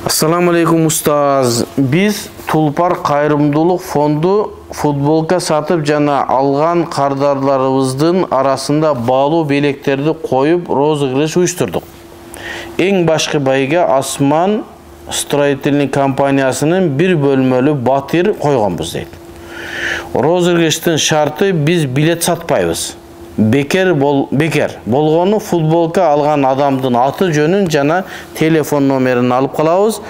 Assalamu alaikum ustaz. Biz Tulpar Kayırımdılık Fondu futbolka satıp jana algan kardarlarımыздın arasında bağlı belekтерди koyup розыгрыш уюштурдук. Эң башкы байга Asman строительный компаниясынын bir bölmөлүү батир койгонбуз дейт. Розыгрыштын шарты biz билет сатпайбыз. Bekar болгону futbolka алган адамдын аты жөнүн жана телефон номерин алып калабыз,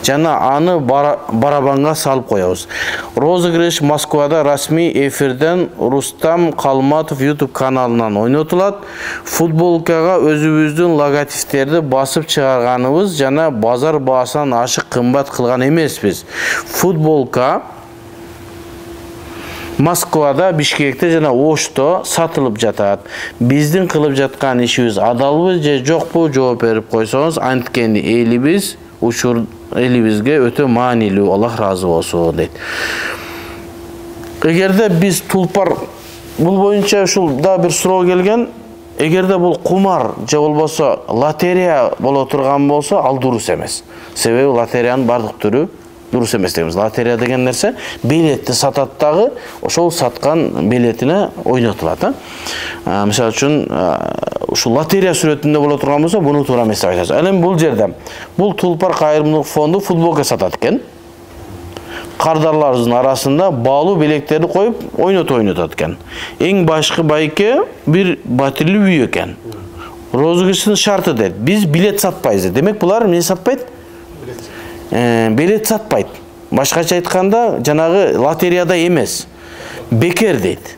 жана аны барабанга салып коебуз. Розыгрыш Москвада расмий эфирден Рустам Калматов YouTube каналынан ойнотулат. Futbolkага өзүбүздүн логотиптерди басып чыгарганыбыз жана базар баасынан ашык кымбат кылган эмеспиз. Futbolka Moskvada, Bishkekte жана Ошто сатылып жатат. Биздин кылып жаткан ишибиз адалбы же жокпу жооп берип койсоңуз, анткени элибиз учур элибизге өтө маанилүү, Аллах разы болсун дейт. Эгерде биз Tulpar бул боюнча ушул да бир суроо келген, эгерде бул кумар же болбосо лотерея боло турган болсо, ал дурус эмес. Себеби лотереянын бардык түрү дурус эмес дегенбиз. Лотерея деген нерсе билетти сатат дагы, ошол саткан билетине ойнотулат. Мисалы үчүн, ушул лотерея сүрөтүндө боло турган болсо, буну туура эмес деп айтасыз. Ал эми бул жерде бул Tulpar Кайрымдуулук фонду футболка сатат экен. Кардарларыбыздын арасында баалуу билектерди коюп ойнотот экен. Эң башкы байке бир батирлүү үй экен. Розыгрыштын шарты дейт. Биз билет сатпайбыз. Демек булар эмне сатпайт? Билет сатпайт. Башкача айтканда, жанагы лотереяда эмес. Бекер дейт.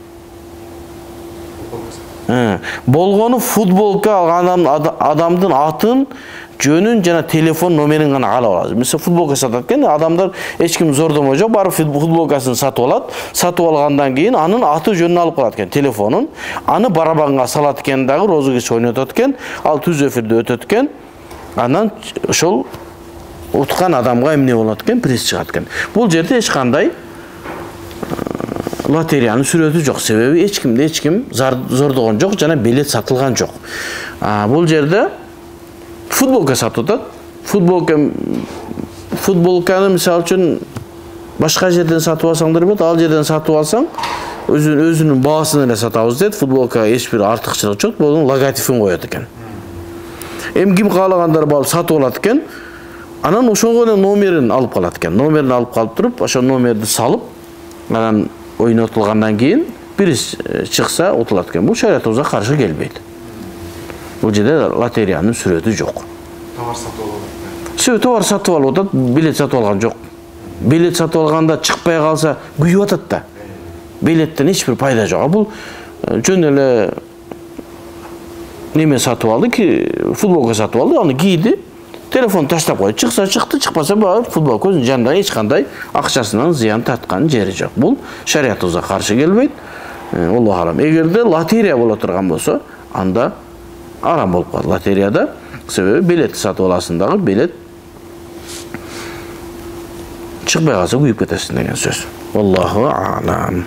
Болгону футболка алган адамдын атын, жөнүн жана телефон номерин гана алып алабыз. Мисалы футболка сатат экен, адамдар эч ким зордомой жок, барып футболкасын сатып алат. Сатып алгандан кийин анын аты жөнүн алып калат экен, телефонун. Аны барабанга салат экен дагы, розыгрыш ойнотот экен, ал түз эфирде өтөт экен. Анан ошол уткан адамга эмне болот экен, приз чыгат экен. Бул жерде эч кандай лотереянын сүрөтү жок, себеби эч ким зордогон жок жана билет сатылган жок. Бул жерде футболка сатылат. Футболканы мисалы үчүн башка жерден сатып алсаңдар болот, ал жерден сатып алсаң, өзүнүн баасын эле сатабыз дейт. Футболка эч бир артыкчылык жок, бунун логотипин коет экен. Эми ким каалагандар барып сатып алат экен. Анан ошого эле номерин алып калат экен. Номерин алып калып туруп, ошо номерди салып, анан ойнотулгандан кийин приз чыкса утулат экен. Бул шариятыбызга каршы келбейт. Бул жерде лотереянын сүрөтү жок. Товар сатып алып. Товар сатып алып атат, билет сатып алган жок. Билет сатып алганда чыкпай калса күйүп атат да. Билеттен эч бир пайда жок. Бул жөн эле неме сатып алды ки, футболка сатып алды, аны кийди. Телефон таштап койду. Чыкса чыкты, чыкпаса барып футболка өзүнүн жанында эч кандай акчасынан зыян тарткан жери жок. Бул шариятыбызга каршы келбейт. Аллах алам. Эгерде лотерея боло турган болсо, анда арам болуп калат лотереяда. Себеби билет сатып аласың дагы, билет чыкпай калса күйүп кетесиң деген сөз. Аллаху алам.